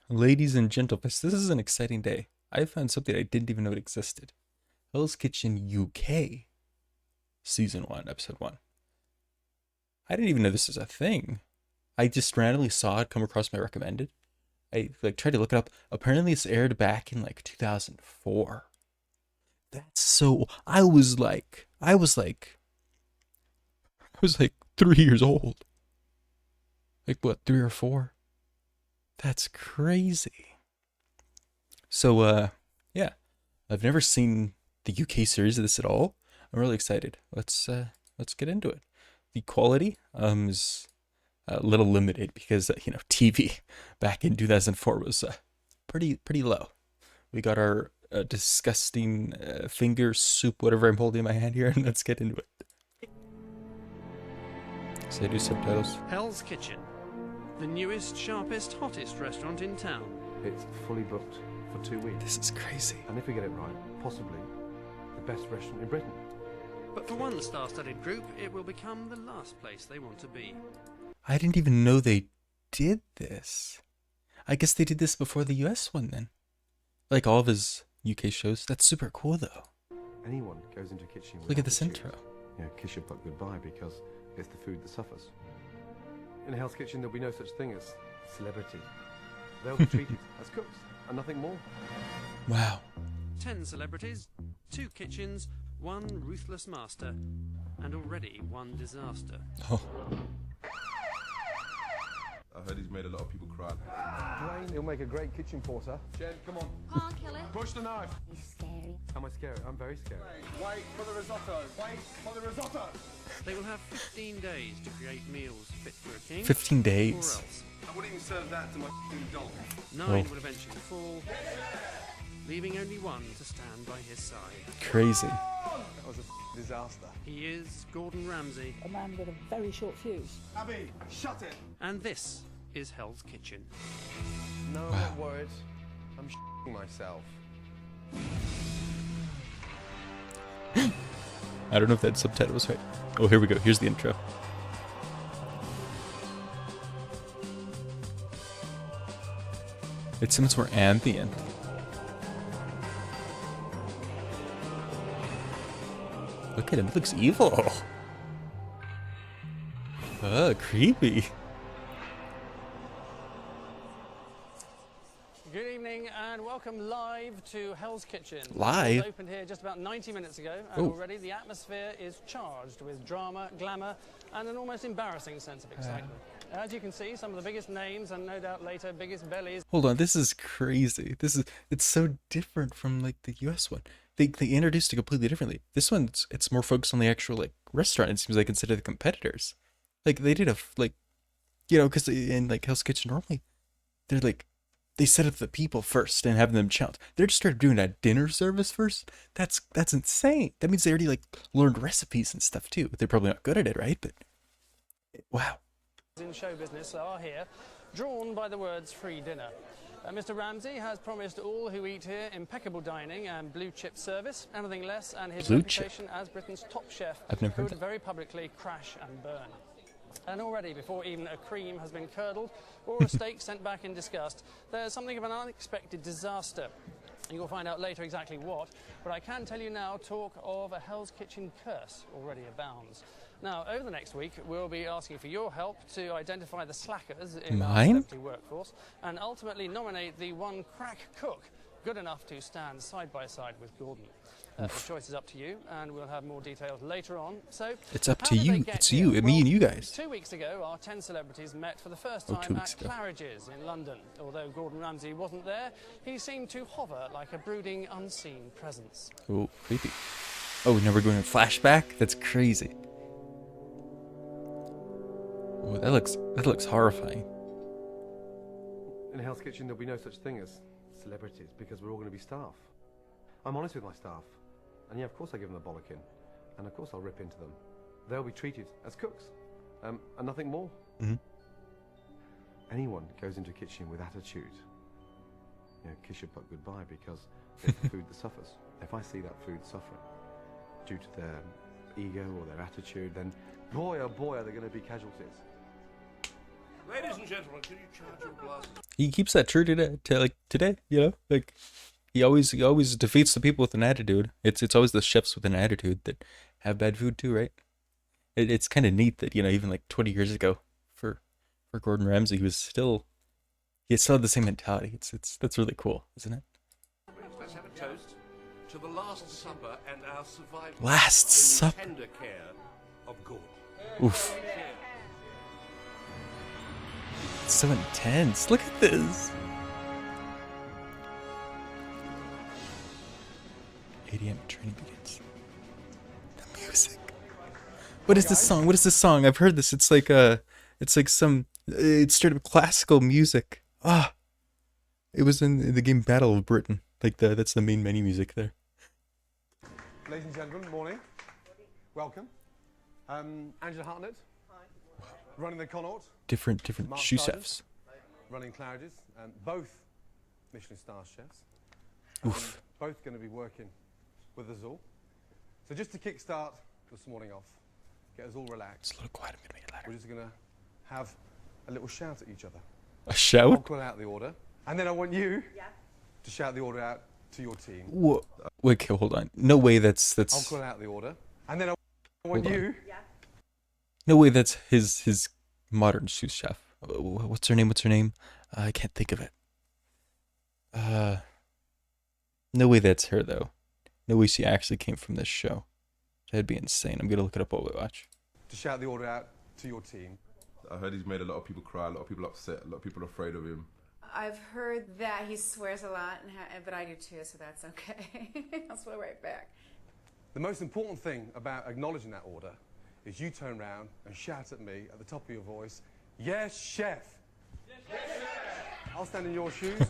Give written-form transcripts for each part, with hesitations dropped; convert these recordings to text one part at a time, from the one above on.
Ladies and gentlemen, this is an exciting day. I found something I didn't even know it existed. Hell's Kitchen UK, Season 1, Episode 1. I didn't even know this is a thing. I just randomly saw it come across my recommended. I tried to look it up. Apparently it's aired back in 2004. That's so I was like 3 years old. Like what, 3 or 4? That's crazy. So yeah. I've never seen the UK series of this at all. I'm really excited. Let's get into it. The quality is a little limited because TV back in 2004 was pretty low. We got our disgusting finger soup, whatever I'm holding in my hand here, and let's get into it. So I do subtitles. Hell's Kitchen, the newest, sharpest, hottest restaurant in town. It's fully booked for 2 weeks. This is crazy. And if we get it right, possibly the best restaurant in Britain. But for one star-studded group, it will become the last place they want to be. I didn't even know they did this. I guess they did this before the US one then. Like all of his UK shows. That's super cool though. Anyone goes into a kitchen with Look at this attitude. intro. Kiss your butt goodbye because it's the food that suffers. In Hell's Kitchen, there'll be no such thing as celebrity. They'll be treated as cooks and nothing more. Wow. 10 celebrities, 2 kitchens, 1 ruthless master, and already 1 disaster. Oh. I heard he's made a lot of people cry. Dwayne, he'll make a great kitchen porter. Jen, come on. Can't kill it. Push the knife. He's scary. Am I scary? I'm very scary. Wait for the risotto. Wait for the risotto. They will have 15 days to create meals fit for a king. 15 Or days. else. I wouldn't even serve that to my dog. 9 Oh. will eventually fall, leaving only 1 to stand by his side. Crazy. That was a disaster. He is Gordon Ramsay, A man with a very short fuse. Abby, shut it. and this is Hell's Kitchen. No, I'm not worried. I'm myself. I don't know if that subtitle was right. Oh, here we go. Here's the intro. It's so much more ambient. Look at him. He looks evil. Creepy. Good evening and welcome live to Hell's Kitchen. Live? It opened here just about 90 minutes ago and Oh. already the atmosphere is charged with drama, glamour and an almost embarrassing sense of excitement. As you can see, some of the biggest names and no doubt later biggest bellies Hold on, this is crazy. It's so different from the US one. They introduced it completely differently. This one's it's more focused on the actual restaurant. It seems like instead of the competitors, they did because in Hell's Kitchen normally they're they set up the people first and have them challenge. They're just started doing a dinner service first. That's insane. That means they already learned recipes and stuff too. They're probably not good at it, right? But wow. in show business are here, drawn by the words free dinner. Mr. Ramsay has promised all who eat here impeccable dining and blue chip service, anything less, and his Blue chip? reputation as Britain's top chef I've never heard could that. very publicly crash and burn. And already, before even a cream has been curdled or a steak sent back in disgust, there's something of an unexpected disaster. You'll find out later exactly what, but I can tell you now, talk of a Hell's Kitchen curse already abounds. Now, over the next week, we'll be asking for your help to identify the slackers in our Mine? celebrity workforce and ultimately nominate the one crack cook good enough to stand side by side with Gordon. The choice is up to you, and we'll have more details later on. So, It's up how to did they you. get It's here? you, me and you guys. 2 weeks ago, our 10 celebrities met for the first Oh, time 2 at weeks ago. Claridge's in London. Although Gordon Ramsay wasn't there, he seemed to hover like a brooding, unseen presence. Oh, creepy. Oh, now we're going in flashback? That's crazy. Oh, that looks horrifying. In Hell's Kitchen, there'll be no such thing as celebrities because we're all going to be staff. I'm honest with my staff. And yeah, of course I give them the bollocking. And of course I'll rip into them. They'll be treated as cooks. And nothing more. Mhm. Anyone goes into a kitchen with attitude, kiss your butt goodbye because it's the food that suffers. If I see that food suffering due to their ego or their attitude, then boy, oh boy, are there going to be casualties. Ladies and gentlemen, can you charge your glasses? he keeps that true to like today, you know? Like he always defeats the people with an attitude. It's always the chefs with an attitude that have bad food too, right? It's kind of neat that, you know, even like 20 years ago for Gordon Ramsay, he still had the same mentality. It's that's really cool, isn't it? Let's have a toast to the Last Supper and our survival. Last in the Supper. tender care of Gordon. Oof. It's so intense. Look at this. 8 a.m. training begins. The music. What is this song? What is this song? I've heard this. It's like it's straight up classical music. Ah, it was in the game Battle of Britain. Like that's the main menu music there. Ladies and gentlemen, morning. Welcome. Angela Hartnett. Running the Connaught. Different Mark shoe Sargent. chefs. Running Claridge's. And both Michelin star chefs. Oof. Both going to be working with us all. So just to kickstart this morning off, get us all relaxed, It's a little quiet. I'm gonna make it we're louder. just going to have a little shout at each other. A I'll shout? call out the order, and then I want you to shout the order out to your team. Whoa. Wait, okay, hold on. No way that's I'll call out the order, and then I want Hold on. you. no way that's his modern sous chef. What's her name? I can't think of it. No way that's her though. No way she actually came from this show. That'd be insane. I'm gonna look it up while we watch. To shout the order out to your team. I heard he's made a lot of people cry, a lot of people upset, a lot of people afraid of him. I've heard that he swears a lot, but I do too, so that's okay. I'll swear right back. The most important thing about acknowledging that order is you turn around and shout at me at the top of your voice, "Yes, chef!" Yes, chef! I'll stand in your shoes.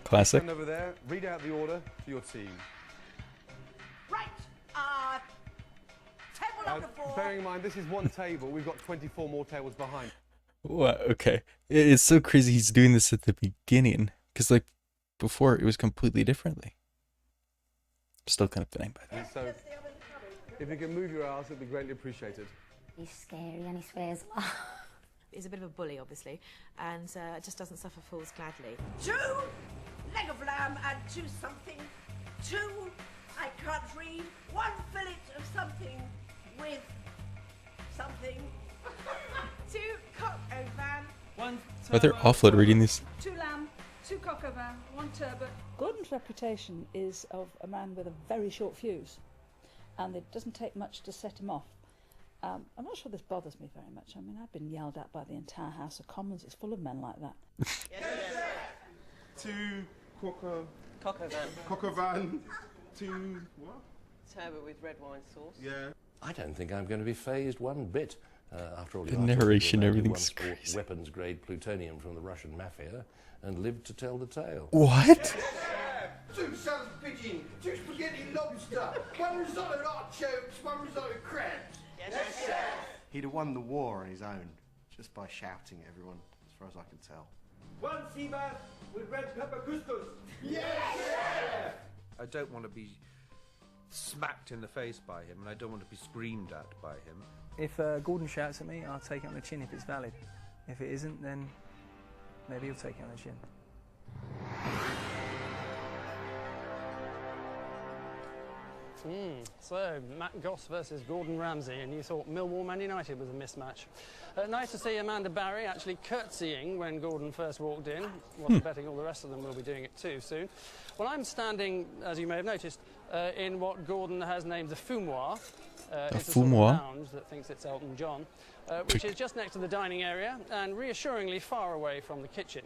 Classic. Stand over there, read out the order to your team. Right, table number 4. Bearing in mind, this is one table. We've got 24 more tables behind. What? Okay. It's so crazy he's doing this at the beginning. Because, like, before it was completely differently. Still kind of thinning by that. So, if you can move your arse, it'd be greatly appreciated. He's scary and he swears a lot. He's a bit of a bully, obviously, and just doesn't suffer fools gladly. 2 leg of lamb and 2 something. 2, I can't read. 1 fillet of something with something. 2 coq au vin. 1 Oh, they're awful at reading these. 2 lamb, 2 coq au vin, 1 turbot. Gordon's reputation is of a man with a very short fuse, and it doesn't take much to set him off. I'm not sure this bothers me very much. I mean, I've been yelled at by the entire House of Commons. It's full of men like that. Yes, 2 cocker Coq au vin. cocker van, 2 what? Turbot with red wine sauce. Yeah. I don't think I'm going to be phased one bit. After all, The you are talking narration, to a man who everything's once bought crazy. weapons-grade plutonium from the Russian mafia and lived to tell the tale. What? 2 salad pigeon, 2 spaghetti lobster, 1 risotto artichokes, 1 risotto crab. He'd have won the war on his own, just by shouting at everyone, as far as I can tell. 1 sea bass with red pepper couscous. I don't want to be smacked in the face by him, and I don't want to be screamed at by him. If Gordon shouts at me, I'll take it on the chin if it's valid. If it isn't, then maybe he'll take it on the chin. So, Matt Goss versus Gordon Ramsay, and you thought Millwall Man United was a mismatch. Nice to see Amanda Barry actually curtsying when Gordon first walked in. Wasn't betting all the rest of them will be doing it too soon. Well, I'm standing, as you may have noticed, in what Gordon has named the fumoir. It's a sort of lounge that thinks it's Elton John, which is just next to the dining area and reassuringly far away from the kitchen.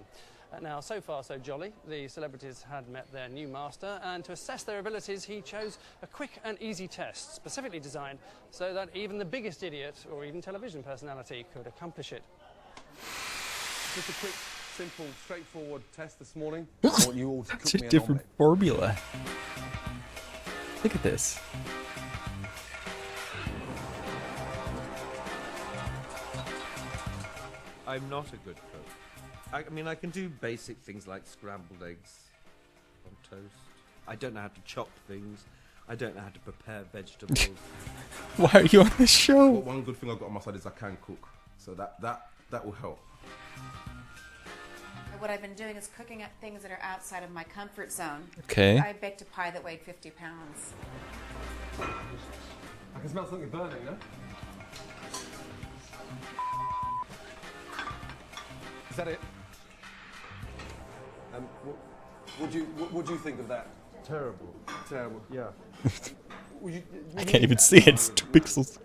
Now, so far so jolly. The celebrities had met their new master, and to assess their abilities he chose a quick and easy test, specifically designed so that even the biggest idiot or even television personality could accomplish it. Just a quick, simple, straightforward test this morning. I want you all to It's cook a me an different omelette. formula. Look at this. I'm not a good cook. I mean, I can do basic things like scrambled eggs on toast. I don't know how to chop things. I don't know how to prepare vegetables. Why are you on this show? But one good thing I've got on my side is I can cook, so that will help. what I've been doing is cooking up things that are outside of my comfort zone. Okay. I baked a pie that weighed 50 pounds. I can smell something burning, no? Is that it? What do you think of that? Terrible. Terrible. Yeah. I can't even see it. It's 2 pixels.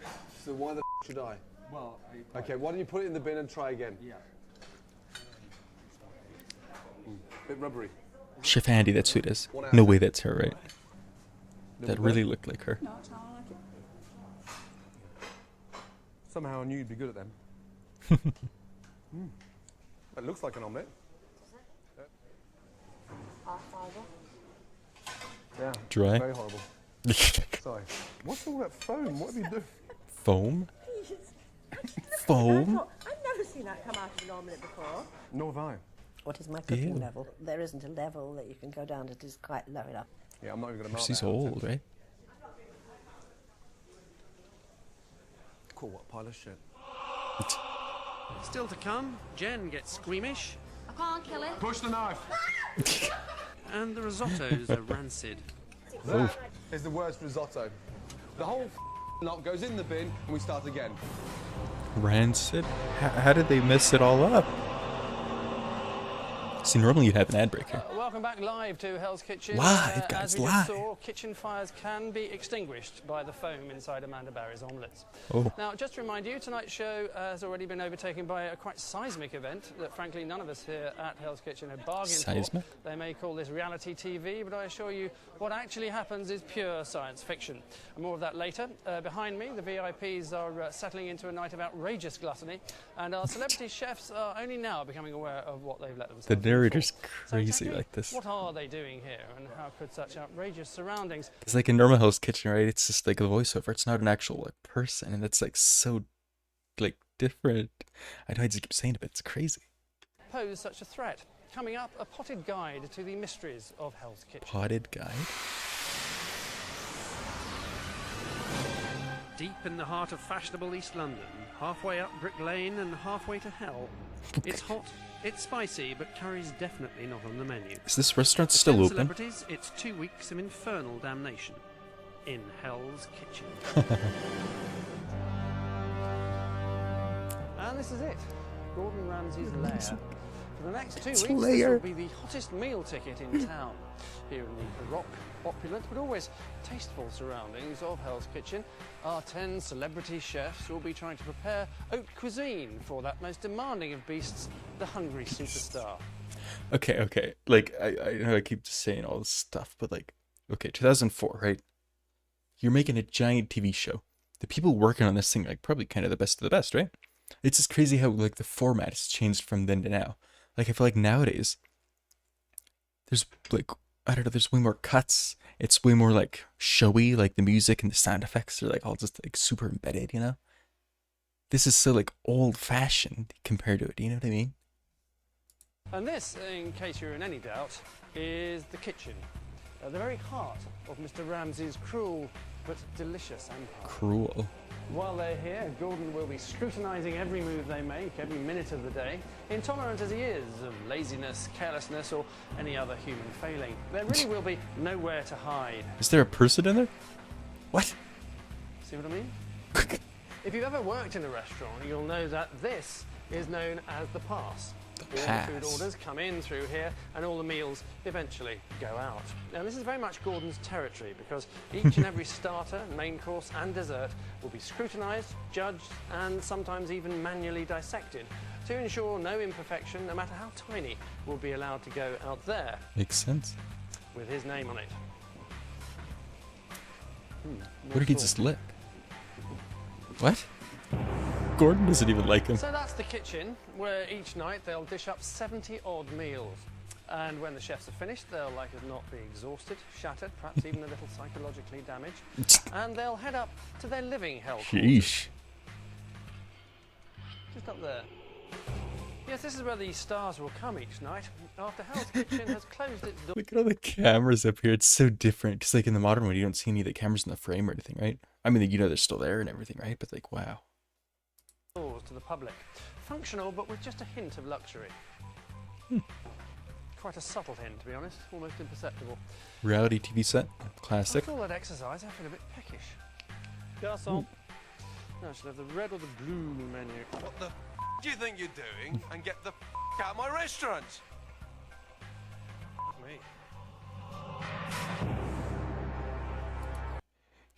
So why the should I? Well, okay. Why don't you put it in the bin and try again? Yeah. Bit rubbery. Chef Andy, that's who it is. No way that's her, right? That really looked like her. No, it's not like it. Somehow I knew you'd be good at them. It looks like an omelette. Yeah. Dry. Very horrible. Sorry. What's all that foam? What have you done? Foam? Foam? I've never seen that come out of an omelette before. Nor have I. What is my cooking Ew. level? There isn't a level that you can go down. It is quite low enough. Yeah, I'm not even going to mark She's that. old, right? Cool, what a pile of shit. Still to come, Jen gets squeamish. I can't kill it. Push the knife. And the risottos are rancid. That is the worst risotto. The whole lot goes in the bin and we start again. Rancid? How did they mess it all up? See, normally you'd have an ad break here. Welcome back live to Hell's Kitchen. Live, guys, as we live. just saw, kitchen fires can be extinguished by the foam inside Amanda Barry's omelettes. Oh. Now, just to remind you, tonight's show has already been overtaken by a quite seismic event that, frankly, none of us here at Hell's Kitchen had bargained Seismic? for. They may call this reality TV, but I assure you, what actually happens is pure science fiction. And more of that later. Behind me, the VIPs are settling into a night of outrageous gluttony, and our celebrity chefs are only now becoming aware of what they've let themselves The narrator's So crazy exactly like this. what are they doing here, and how could such outrageous surroundings... It's like in normal Hell's Kitchen, right? It's just like a voiceover. It's not an actual like person, and it's like so like different. I know I just keep saying it, but it's crazy. pose such a threat? Coming up, a potted guide to the mysteries of Hell's Kitchen. Potted guide? Deep in the heart of fashionable East London, halfway up Brick Lane and halfway to hell. It's hot, it's spicy, but curry's definitely not on the menu. Is this restaurant For still 10 open? Celebrities, it's 2 weeks of infernal damnation in Hell's Kitchen. And this is it, Gordon Ramsay's lair. For the next 2 weeks, this lair. will be the hottest meal ticket in town. Here in the baroque, opulent, but always tasteful surroundings of Hell's Kitchen, our 10 celebrity chefs will be trying to prepare haute cuisine for that most demanding of beasts, the hungry superstar. Okay. Like, I know I keep saying all this stuff, but like, okay, 2004, right? You're making a giant TV show. The people working on this thing, like, probably kind of the best of the best, right? It's just crazy how, like, the format has changed from then to now. Like, I feel like nowadays, there's, like, I don't know, there's way more cuts. It's way more, like, showy. Like, the music and the sound effects are, like, all just, like, super embedded, you know? This is so, like, old-fashioned compared to it, do you know what I mean? And this, in case you're in any doubt, is the kitchen. At the very heart of Mr. Ramsay's cruel but delicious empire. Cruel. While they're here, Gordon will be scrutinising every move they make, every minute of the day, intolerant as he is of laziness, carelessness, or any other human failing. There really will be nowhere to hide. Is there a person in there? What? See what I mean? If you've ever worked in a restaurant, you'll know that this is known as the pass. All the food pass. orders come in through here, and all the meals eventually go out. Now, this is very much Gordon's territory, because each and every starter, main course and dessert will be scrutinised, judged, and sometimes even manually dissected to ensure no imperfection, no matter how tiny, will be allowed to go out there Makes sense. with his name on it. What did he just lick? What? Gordon doesn't even like him. So that's the kitchen, where each night they'll dish up 70 odd meals. And when the chefs are finished, they'll like as not be exhausted, shattered, perhaps even a little psychologically damaged. And they'll head up to their living hell quarters. Sheesh. Just up there. Yes, this is where the stars will come each night, after Hell's Kitchen has closed its doors. Look at all the cameras up here. It's so different. Because like in the modern one, you don't see any of the cameras in the frame or anything, right? I mean, you know they're still there and everything, right? But like, wow. To the public. Functional, but with just a hint of luxury. Quite a subtle hint, to be honest, almost imperceptible. Reality TV set, classic. After all that exercise, I feel a bit peckish. Garçon. No, I should have the red or the blue menu. What the do you think you're doing? And get the out of my restaurant! Me.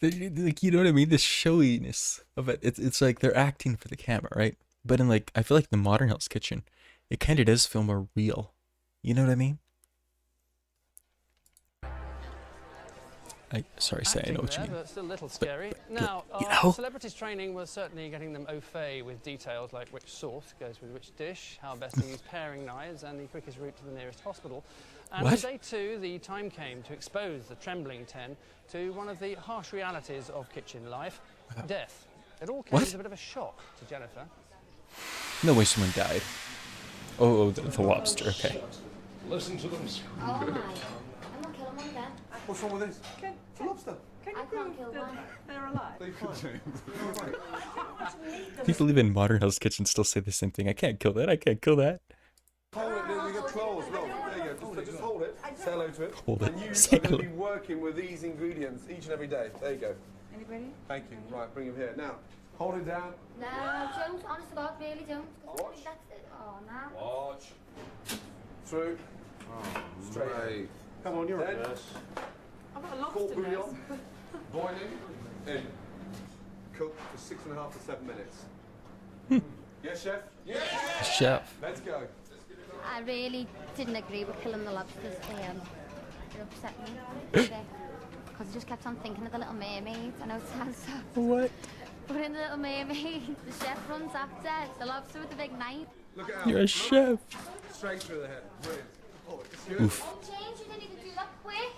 Like, you know what I mean? The showiness of it. It's like they're acting for the camera, right? But in like, I feel like the modern Hell's Kitchen, it kind of does feel more real. You know what I mean? Sorry, say I know what you mean. But still a little scary. Now, you our know? celebrities training was certainly getting them au fait with details like which sauce goes with which dish, how best to use paring knives, and the quickest route to the nearest hospital. And on What? day 2, the time came to expose the trembling 10 to one of the harsh realities of kitchen life, death. It all came What? as a bit of a shock to Jennifer. No way someone died. Oh, the lobster, okay. Listen to them. Oh my. I'm not killing one of them. What's wrong with this? It's a lobster. I can't kill one. They're alive. People live in modern Hell's Kitchen still say the same thing. I can't kill that. I can't kill that. Hold it, we got claws. Rob, there you go. Just hold it. Say hello to it. Hold it. And you Say are going to hello. be working with these ingredients each and every day. There you go. Anybody? Thank you. Right, bring him here. Now, hold it down. No, don't. Honest to God, really don't. 'Cause Watch. that's it. Oh, no. Watch. Through. Straight. Right. Come on, you're a Then- nurse. I've got a Court lobster nurse. bouillon. Boiling. In. Cook for 6.5 to 7 minutes. Yes, chef? Yes! Chef. Let's go. I really didn't agree with killing the lobsters. It upset me. Because I just kept on thinking of the Little Mermaid. I know it sounds so. What? But in the Little Mermaid, the chef runs after the lobster with the big knife. Look out. You're a chef. Straight through the head. Brilliant. Oh, it's good. Oof. Oh, James, you didn't even do that quick.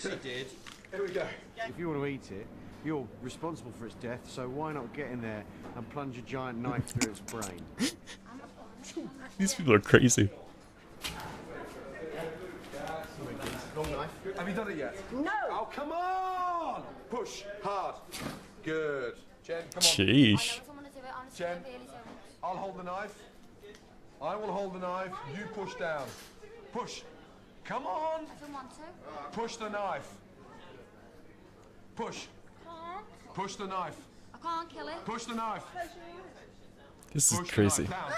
She did. Here we go. If you want to eat it, you're responsible for its death, so why not get in there and plunge a giant knife through its brain? These people are crazy. Long knife. Have you done it yet? No! Oh, come on! Push. Hard. Good. Jen, come on. I Sheesh. don't want to do it, honestly. Jen. I really don't. I'll hold the knife. I will hold the knife. You push down. Push. Come on. I don't want to. Push the knife. Push. Can't. Push the knife. I can't kill it. Push the knife. This is Push crazy. the knife down.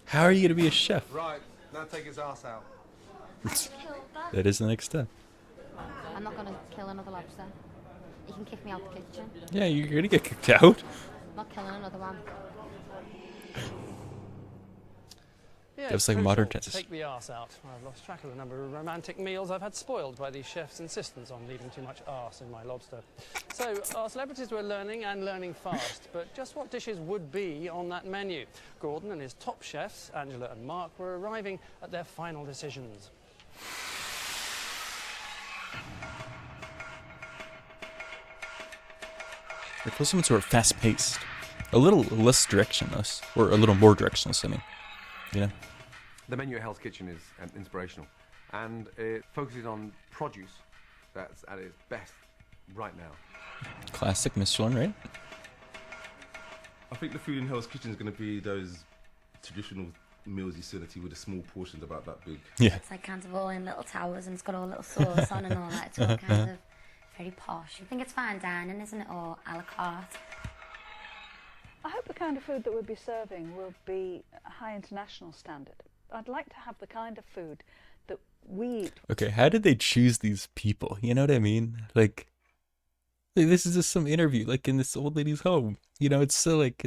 How are you gonna be a chef? Right. Now take his ass out. Killed that. That is the next step. I'm not going to kill another lobster. You can kick me out the kitchen. Yeah, you're gonna get kicked out. I'm not killing another one. Yeah, That's it's like crucial modern to tenses. take the arse out. I've lost track of the number of romantic meals I've had spoiled by these chefs' insistence on leaving too much arse in my lobster. So, our celebrities were learning and learning fast, but just what dishes would be on that menu? Gordon and his top chefs, Angela and Mark, were arriving at their final decisions. It feels somewhat sort of fast-paced, a little less directionless, or a little more directionless. I mean, you know. The menu at Hell's Kitchen is inspirational, and it focuses on produce that's at its best right now. Classic Michelin, right? I think the food in Hell's Kitchen is going to be those traditional meals you see on the TV with the small portions about that big. Yeah. It's like kind of all in little towers and it's got all little sauce on and all that. It's all kind of very posh. I think it's fine dining, isn't it? Or a la carte. I hope the kind of food that we'll be serving will be a high international standard. I'd like to have the kind of food that we eat. Okay, how did they choose these people? You know what I mean? Like this is just some interview, like in this old lady's home. You know, it's so like,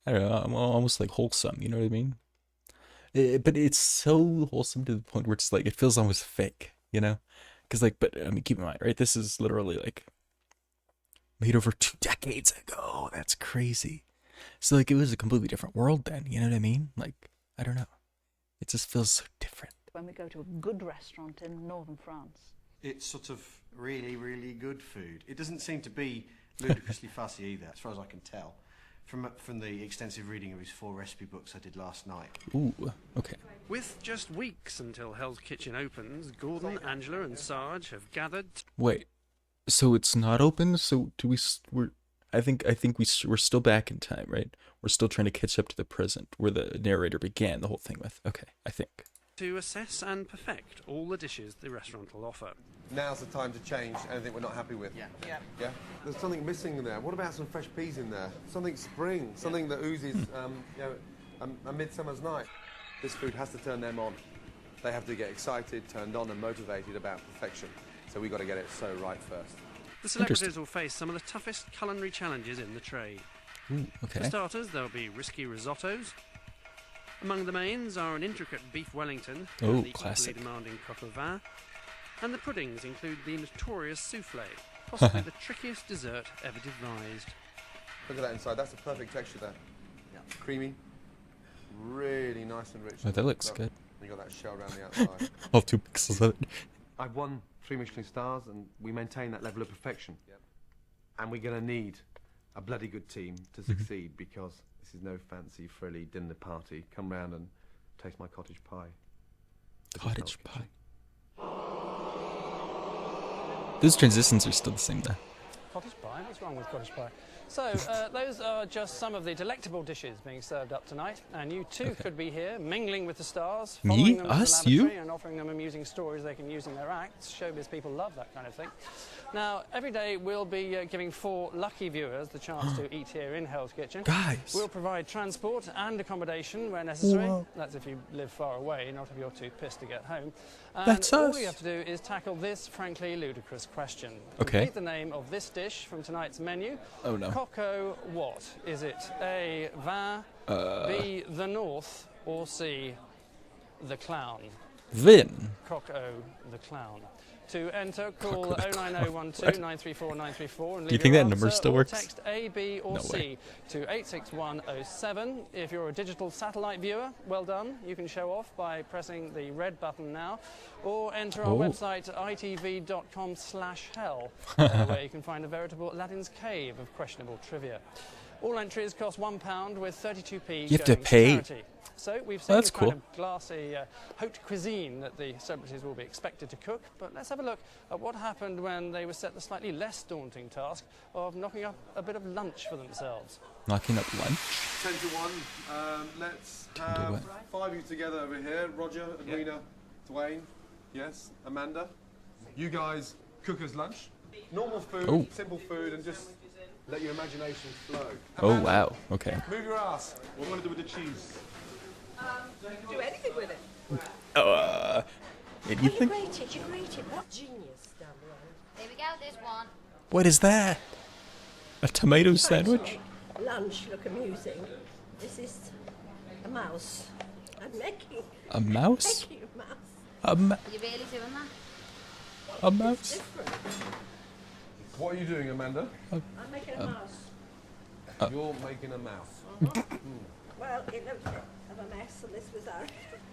I don't know, almost like wholesome. You know what I mean? But it's so wholesome to the point where it's like, it feels almost fake, you know? Because like, but I mean, keep in mind, right? This is literally like made over 2 decades ago. That's crazy. So like, it was a completely different world then. You know what I mean? Like, I don't know. It just feels so different. When we go to a good restaurant in northern France. It's sort of really, really good food. It doesn't seem to be ludicrously fussy either, as far as I can tell, from the extensive reading of his 4 recipe books I did last night. Ooh, okay. With just weeks until Hell's Kitchen opens, Gordon, Angela and Sarge have gathered... Wait, so it's not open? So do we're... we're still back in time, right? We're still trying to catch up to the present, where the narrator began the whole thing with. Okay, I think. To assess and perfect all the dishes the restaurant will offer. Now's the time to change anything we're not happy with. Yeah? There's something missing in there. What about some fresh peas in there? Something spring, something that oozes, a midsummer's night. This food has to turn them on. They have to get excited, turned on and motivated about perfection. So we've got to get it so right first. The celebrities will face some of the toughest culinary challenges in the trade. Ooh, okay. For starters, there'll be risky risottos. Among the mains are an intricate beef Wellington, and the classic. equally demanding coq au vin, and the puddings include the notorious souffle, possibly the trickiest dessert ever devised. Look at that inside. That's a perfect texture there. Creamy, really nice and rich. Oh, that looks good. You got that shell around the outside. All 2 pixels of it. I've won 3 Michelin stars, and we maintain that level of perfection. And we're going to need a bloody good team to succeed, because this is no fancy, frilly dinner party. Come round and taste my cottage pie. Cottage pie. Those transitions are still the same though. Cottage pie? What's wrong with cottage pie? So, those are just some of the delectable dishes being served up tonight, and you too could be here, mingling with the stars, following them to the lavatory and offering them amusing stories they can use in their acts. Showbiz people love that kind of thing. Now, every day we'll be giving 4 lucky viewers the chance to eat here in Hell's Kitchen. Guys! We'll provide transport and accommodation where necessary. Whoa. That's if you live far away, not if you're too pissed to get home. And That's all us. you have to do is tackle this frankly ludicrous question. Okay. Complete the name of this dish from tonight's menu. Oh no. Coco what? Is it A, vin, B, the north, or C, the clown? Vin. Coco the clown. To enter, call Coco the clown. 09012 934 934 and Do you leave think your that number answer still or works? text A, B, or No C way. to 86107. If you're a digital satellite viewer, well done. You can show off by pressing the red button now, or enter our website itv.com/hell, where you can find a veritable Aladdin's cave of questionable trivia. All entries cost £1 with 32p You have to going pay. charity. So we've seen That's the kind cool. of glassy haute cuisine that the celebrities will be expected to cook, but let's have a look at what happened when they were set the slightly less daunting task of knocking up a bit of lunch for themselves. Knocking up lunch? 10 to 1. Let's 10 to have 1. 5 of you together over here. Roger, Edwina, Dwayne, yes, Amanda. You guys cook us lunch. Normal food, simple food, and just let your imagination flow. Oh Amanda, wow, okay. move your ass. What do you want to do with the cheese? Do anything with it. Anything? You grate it, What genius down the road. There we go, there's one. What is that? A tomato sandwich? Lunch look amusing. This is a mouse. I'm making. A mouse? Making a mouse. Are you really doing that? A mouse? Different. What are you doing, Amanda? I'm making a mouse. You're making a mouse. Well, it looked a bit of a mess, and this was our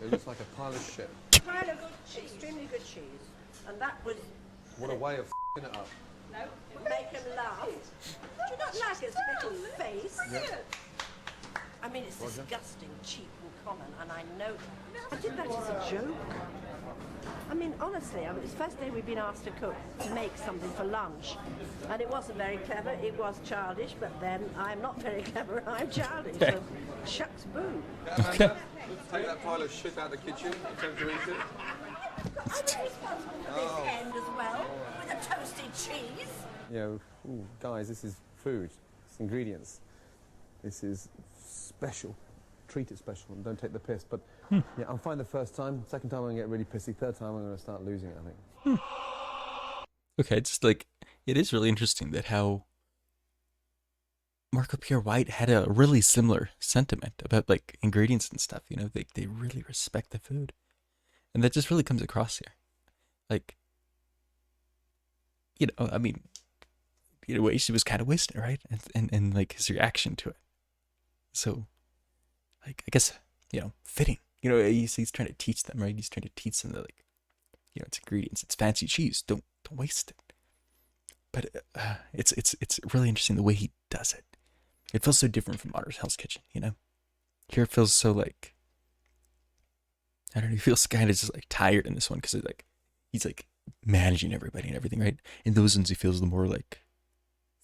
It looks like a pile of shit. pile of extremely good cheese, and that was. What a way of f***ing it up. No, make him laugh. Do you not like his little face? I mean, it's disgusting, cheap and common, and I know that. I did that as a joke. I mean, honestly, it's the first day we've been asked to cook, to make something for lunch. And it wasn't very clever, it was childish, but then I'm not very clever, I'm childish. So, shucks boo. Amanda, take that pile of shit out of the kitchen. Attempt to eat it. I'm responsible for this end as well, with a toasted cheese. Guys, this is food. It's ingredients. This is special. Treat it special and don't take the piss. But yeah, I'm fine the first time. Second time I'm going to get really pissy. Third time I'm going to start losing it, I think. Okay, just like, it is really interesting that how Marco Pierre White had a really similar sentiment about like ingredients and stuff, you know, they really respect the food. And that just really comes across here. Like, you know, I mean, in a way she was kind of wasting it, right? And like his reaction to it. So, like, I guess, you know, fitting. You know, he's trying to teach them, right? He's trying to teach them that, like, you know, it's ingredients, it's fancy cheese. Don't waste it. But it's really interesting the way he does it. It feels so different from Modern Hell's Kitchen, you know? Here it feels so like, I don't know, he feels kind of just like tired in this one because like he's like managing everybody and everything, right? In those ones he feels the more like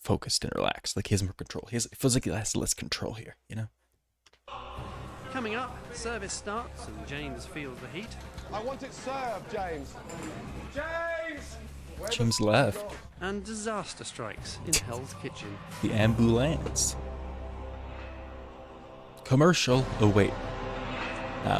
focused and relaxed. Like he has more control. It feels like he has less control here, you know? Coming up, service starts and James feels the heat. I want it served, James. James! James left. And disaster strikes in Hell's Kitchen. The ambulance. Commercial. Oh, wait.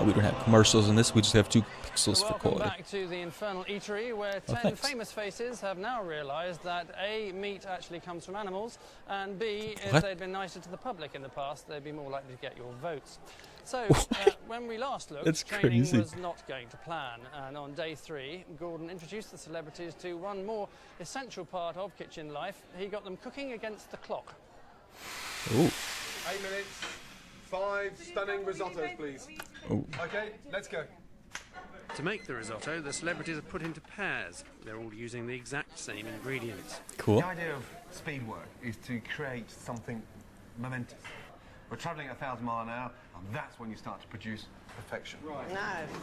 We don't have commercials in this. We just have 2 pixels for Welcome quality. back to the Infernal Eatery, where 10 thanks. famous faces have now realised that A, meat actually comes from animals, and B, if What? they'd been nicer to the public in the past, they'd be more likely to get your votes. So, when we last looked, That's training crazy. was not going to plan, and on day 3, Gordon introduced the celebrities to one more essential part of kitchen life. He got them cooking against the clock. Ooh. 8 minutes. 5 stunning risottos, please. Ooh. Okay, let's go. To make the risotto, the celebrities are put into pairs. They're all using the exact same ingredients. Cool. The idea of speed work is to create something momentous. We're travelling at 1,000 miles an hour, and that's when you start to produce perfection. No.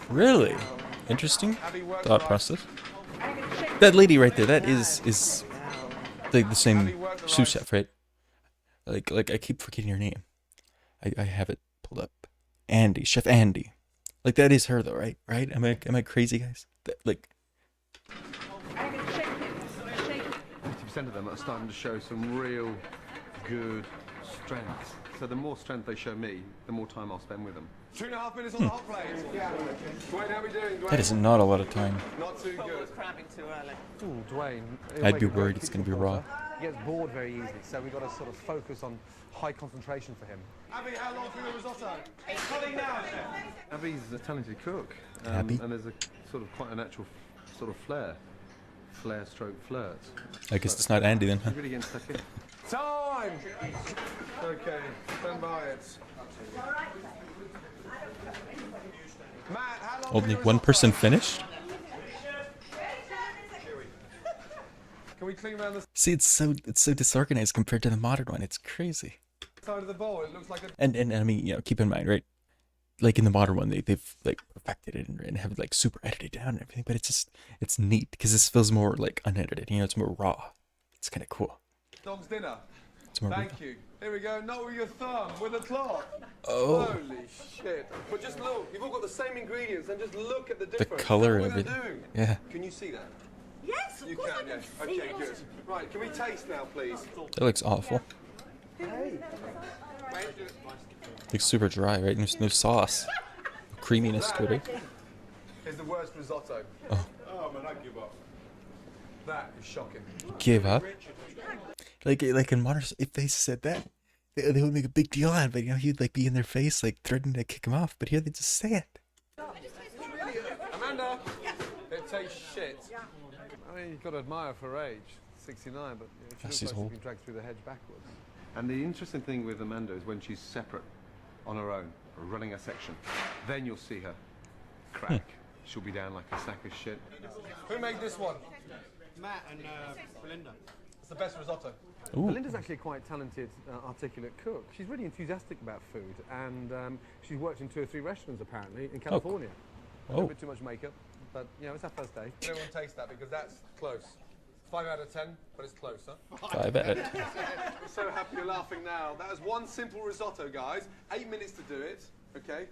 Really? Interesting thought process. That lady right there, that is like the same sous chef, right? Like I keep forgetting her name. I have it pulled up. Andy, Chef Andy. Like that is her though, right? Right? Am I crazy, guys? Like 50% of them are starting to show some real good strength. So the more strength they show me, the more time I'll spend with them. 2.5 minutes on the hot plate. Dwayne, how are we doing, Dwayne? that is not a lot of time. Not too good. Crabbing too early. Ooh, Dwayne. I'd be worried it's gonna be raw. He gets bored very easily, so we've got to sort of focus on high concentration for him. Abby, how long for the risotto? It's coming now, Chef. Abby's a talented cook. Abby? And there's a sort of quite a natural sort of flair stroke flirt. I guess it's not Andy then, huh? She's really getting stuck in. Time! Okay, stand by it. Matt, how long Only one person finished? Can we clean around the See, it's so disorganized compared to the modern one. It's crazy. side of the bowl? It looks like a... And I mean, you know, keep in mind, right? Like in the modern one, they've like perfected it and have it like super edited down and everything. But it's neat because this feels more like unedited. You know, it's more raw. It's kind of cool. Dog's dinner. It's more Thank you. Here we go. Not with your thumb, with a cloth. Oh. Holy shit. But just look. You've all got the same ingredients and just look at the the difference. color That's and what we're everything. gonna do. Yeah, Can you see that? Yes, of You course can, I yes. can see Okay, it. good. Right, can we taste now, please? that looks awful. Looks super dry, right? There's no sauce, no creaminess to it. Right? Is the worst risotto. Oh. Oh man, I give up. That is shocking. Give up. Like in modern, if they said that, they would make a big deal out of it. You know, he'd like be in their face, like threatening to kick him off. But here they just say it. Amanda, it tastes shit. I mean, you've got to admire her for age, 69, but you know, she Yes, looks she's like old. she's been dragged through the hedge backwards. And the interesting thing with Amanda is when she's separate, on her own, running a section, then you'll see her crack. She'll be down like a sack of shit. Who made this one? Matt and Belinda. It's the best risotto. Ooh. Belinda's actually a quite talented, articulate cook. She's really enthusiastic about food, and she's worked in 2 or 3 restaurants apparently in California. A little bit too much makeup, but you know, it's our first day. Everyone taste that because that's close. 5 out of 10, but it's close, huh? 5 out of 10. I'm so happy you're laughing now. That was one simple risotto, guys. 8 minutes to do it, okay?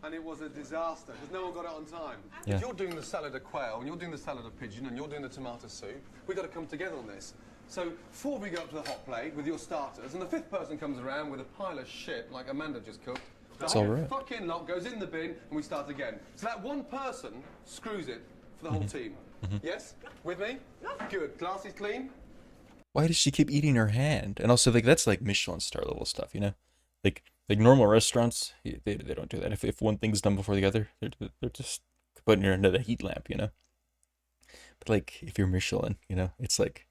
And it was a disaster because no one got it on time. Yeah. If you're doing the salad of quail, and you're doing the salad of pigeon, and you're doing the tomato soup, we've got to come together on this. So 4 of you go up to the hot plate with your starters, and the 5th person comes around with a pile of shit like Amanda just cooked. That's The all whole right. fucking lot goes in the bin, and we start again. So that one person screws it for the whole team. Yes? With me? Good. Glass is clean? Why does she keep eating her hand? And also, like, that's like Michelin star level stuff, you know? Like normal restaurants, they don't do that. If one thing's done before the other, they're just putting her under the heat lamp, you know? But like, if you're Michelin, you know, it's like,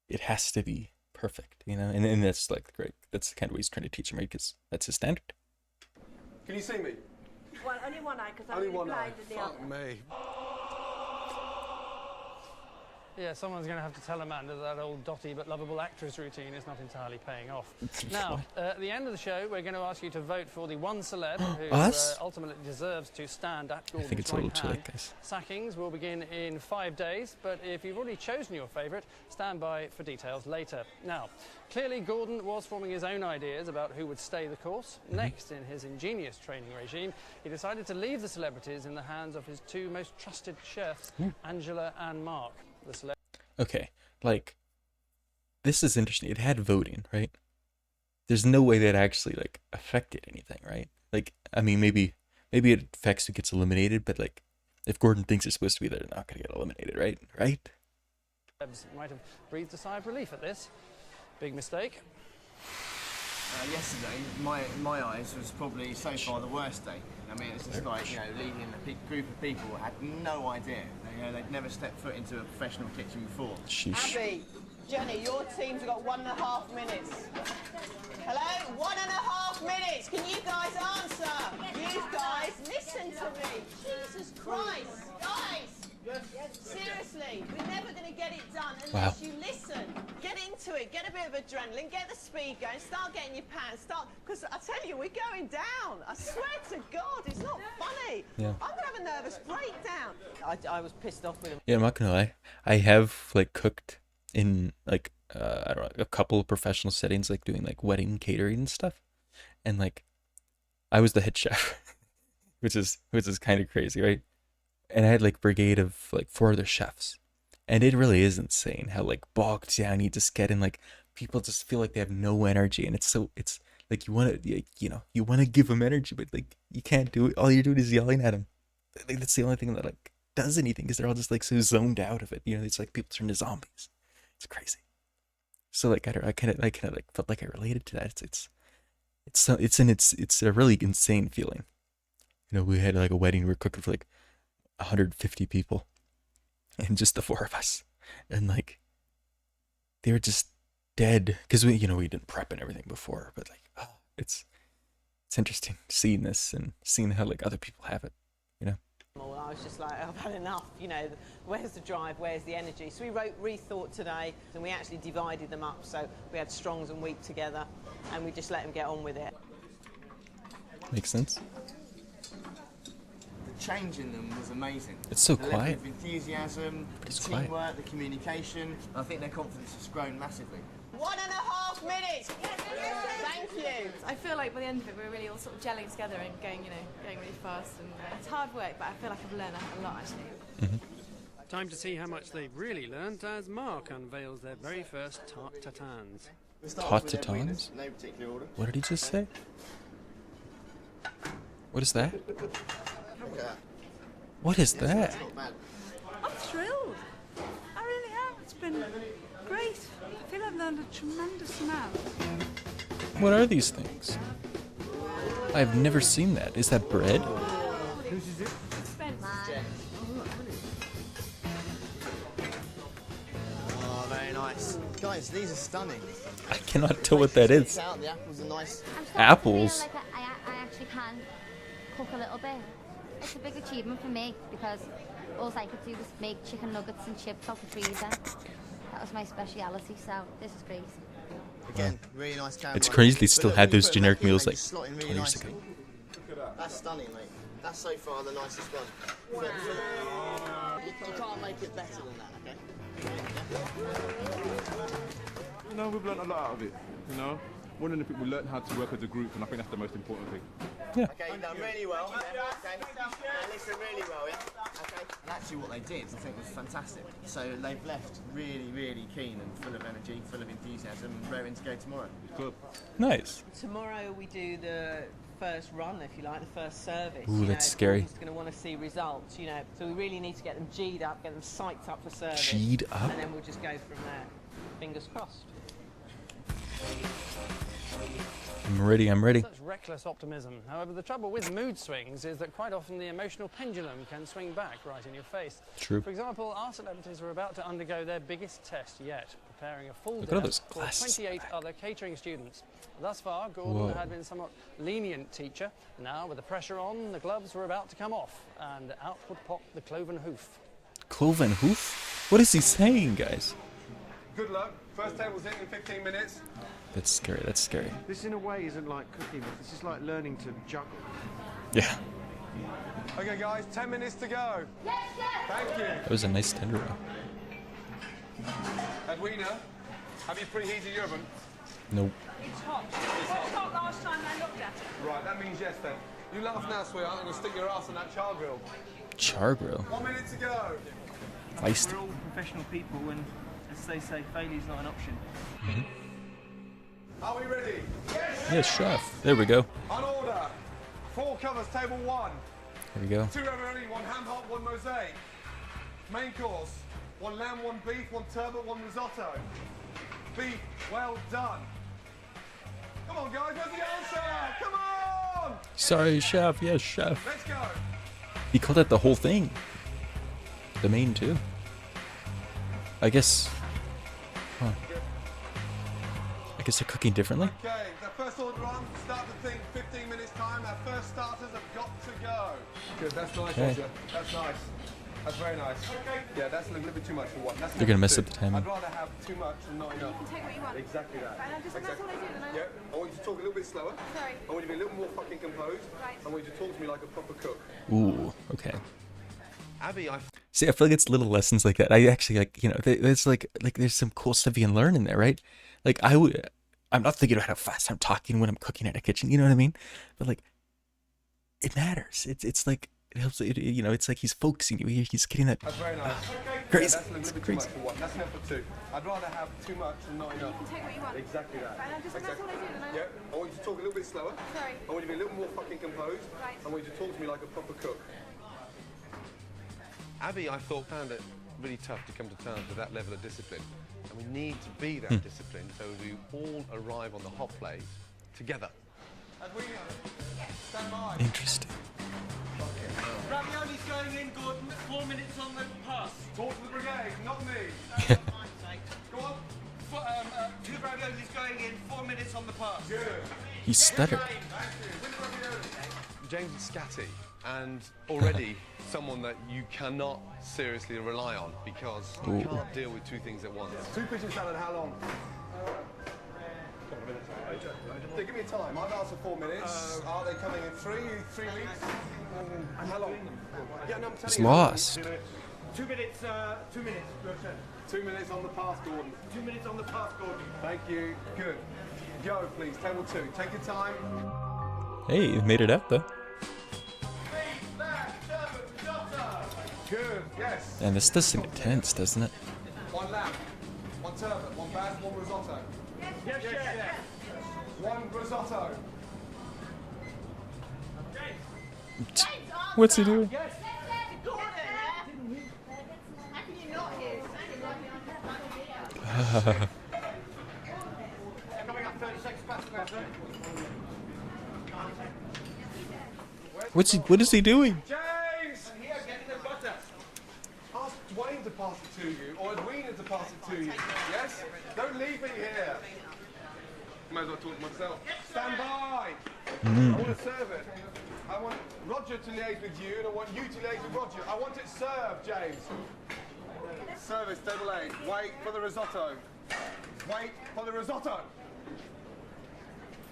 it has to be perfect, you know? And that's like great. That's the kind of way he's trying to teach him, right? Because that's his standard. Can you see me? Well, only one eye, because I Only only one eye. played with the other. Fuck me. Yeah, someone's going to have to tell Amanda that old dotty but lovable actress routine is not entirely paying off. Now, at the end of the show, we're going to ask you to vote for the one celeb who ultimately deserves to stand at Gordon's I think it's a little too late, guys. Sackings will begin in 5 days, but if you've already chosen your favourite, stand by for details later. Now, clearly Gordon was forming his own ideas about who would stay the course. Next, in his ingenious training regime, he decided to leave the celebrities in the hands of his two most trusted chefs, Angela and Mark. Okay, like, this is interesting. It had voting, right? There's no way that actually, like, affected anything, right? Like, I mean, maybe it affects who gets eliminated, but, like, if Gordon thinks it's supposed to be there, they're not going to get eliminated, right? Right? Might have breathed a sigh of relief at this. Big mistake. Yesterday, in my eyes, was probably so far the worst day. I mean, it's just like, you know, leading a group of people who had no idea. They'd never stepped foot into a professional kitchen before. Sheesh. Abby, Jenny, your team's got 1.5 minutes. Hello? 1.5 minutes. Can you guys answer? You guys, listen to me. Jesus Christ. Guys. Seriously, we're never going to get it done unless you listen. Get into it, get a bit of adrenaline, get the speed going, start getting your pants, because I tell you, we're going down. I swear to God, it's not funny. Yeah. I'm going to have a nervous breakdown. I was pissed off with him. Yeah, I'm not gonna lie. I have, like, cooked in, like, I don't know, a couple of professional settings, like doing, like, wedding catering and stuff. And, like, I was the head chef, which is kind of crazy, right? And I had, like, brigade of, like, 4 other chefs. And it really is insane how, like, bogged down you just get, and, like, people just feel like they have no energy. And it's like, you want to, you know, you want to give them energy, but, like, you can't do it. All you're doing is yelling at them. Like, that's the only thing that, like, does anything, because they're all just, like, so zoned out of it. You know, it's like people turn to zombies. It's crazy. So, like, I kind of like felt like I related to that. It's a really insane feeling. You know, we had, like, a wedding. We were cooking for, like, 150 people, and just the 4 of us, and, like, they were just dead because we didn't prep and everything before, but, like, it's interesting seeing this and seeing how, like, other people have it, you know. Well, I was just like, I've had enough, you know, where's the drive, where's the energy? So we wrote Rethought today, and we actually divided them up, so we had strongs and weak together, and we just let them get on with it. Makes sense. Change in them was amazing. It's so the quiet. Level of enthusiasm, the teamwork, the communication. I think their confidence has grown massively. 1.5 minutes. Thank you. I feel like by the end of it, we're really all sort of gelling together and going really fast. And it's hard work, but I feel like I've learned a lot actually. Time to see how much they've really learned as Mark unveils their very first tart tatans. Tart tatans? No particular order. What did he just say? What is that? What is that? I'm thrilled. I really am. It's been great. I feel I've learned a tremendous amount. What are these things? I've never seen that. Is that bread? Whose is it? Oh, very nice. Guys, these are stunning. I cannot tell what that is. The apples are nice. Apples? I feel like I actually can cook a little bit. It's a big achievement for me because all I could do was make chicken nuggets and chips off the freezer. That was my speciality, so this is great. Again, really nice caramel. It's crazy they still had those generic meals like 20 years ago. That's stunning, mate. That's so far the nicest one. You can't make it better than that, okay? You know, we've learned a lot out of it, you know? One of the people learned how to work as a group, and I think that's the most important thing. Yeah. Okay, you've done really well. Okay, listen really well, yeah? Okay. And actually what they did, I think, was fantastic. So they've left really, really keen and full of energy, full of enthusiasm, and raring to go tomorrow. Good. Nice. Tomorrow we do the first run, if you like, the first service. Ooh, that's scary. Going to want to see results, you know. So we really need to get them G'd up, get them psyched up for service. G'd up? And then we'll just go from there. Fingers crossed. I'm ready. Such reckless optimism. However, the trouble with mood swings is that quite often the emotional pendulum can swing back right in your face. True. For example, our celebrities are about to undergo their biggest test yet, preparing a full Look at all dinner those for glasses 28 other catering students. Thus far, Gordon had been somewhat lenient teacher. Now, with the pressure on, the gloves were about to come off, and out would pop the cloven hoof. Cloven hoof? What is he saying, guys? Good luck. First table's in 15 minutes. That's scary. That's scary. This, in a way, isn't like cooking. This is like learning to juggle. Yeah. Okay, guys, 10 minutes to go. Thank you. That was a nice tender row. Edwina, have you preheated your oven? Nope. It's hot. It was hot last time I looked at it. Right, that means yes then. You laugh now, sweetheart, and you'll stick your ass on that char grill. Char grill. 1 minute to go. Feisty. We're all professional people, and as they say, failure's not an option. Are we ready? Yes! Yes, chef. There we go. On order. 4 covers, table 1. There we go. 2 ravioli, 1 ham hock, 1 mosaic. Main course. 1 lamb, 1 beef, 1 turbot, 1 risotto. Beef, well done. Come on, guys, where's the answer? Come on! Sorry, chef. Yes, chef. Let's go. He called that the whole thing. The main too. I guess. Huh. I guess they're cooking differently. Okay, the first order on. Start the thing. 15 minutes time. Our first starters have got to go. Good. That's nice, Okay. Roger. That's nice. That's very nice. Okay. Yeah, that's a little bit too much for one. That's They're gonna enough mess for up the 2. timing. I'd rather have too much and not enough. You can take what you want. Exactly that. Right, that's all I do, then I... Yeah, I want you to talk a little bit slower. Sorry. I want you to be a little more fucking composed. Right. I want you to talk to me like a proper cook. Ooh. Okay. Abby, See, I feel like it's little lessons like that. I actually like, you know, there's like there's some cool stuff you can learn in there, right? Like I'm not thinking about how fast I'm talking when I'm cooking in a kitchen. You know what I mean? But like, it matters. It's like it helps. You know, it's like he's focusing you. He's getting that. That's very nice. Crazy. Yeah, that's a little It's bit too crazy. much for one. That's enough for 2. I'd rather have too much and not enough. You can take what you want. Exactly that. Right, that's all I do, then I... Yeah, I want you to talk a little bit slower. Sorry. I want you to be a little more fucking composed. Right. I want you to talk to me like a proper cook. Abby, I thought, found it really tough to come to terms with that level of discipline. And we need to be that disciplined so we all arrive on the hot plate together. Stand by. Interesting. Ravioli's going in, Gordon. 4 minutes on the pass. Talk to the brigade, not me. Go on. 2 raviolis going in, 4 minutes on the pass. Good. He stuttered. James is scatty and already someone that you cannot seriously rely on because you Ooh. can't deal with 2 things at once. 2 pigeon salad, how long? Give me a time. I've asked for 4 minutes. Are they coming in 3 weeks? And how long? Yeah, no, I'm telling He's you. lost. 2 minutes, 2 minutes. 2 minutes on the pass, Gordon. 2 minutes on the pass, Gordon. Thank you. Good. Go, please. Table 2. Take your time. Hey, he made it out though. Good. Yes. And this does seem intense, doesn't it? 1 lamb, 1 turbot, 1 baz, 1 risotto. Yes, yes. 1 risotto. What's he doing? Gordon, how can you not hear? Coming up 30 seconds past, Professor. What is he doing? James! Here, get the butter. Ask Dwayne to pass it to you, or Edwina to pass it to you. Yes? Don't leave me here. Might as well talk to myself. Stand by! I want to serve it. I want Roger to liaise with you, and I want you to liaise with Roger. I want it served, James. Service, table 8. Wait for the risotto. Wait for the risotto.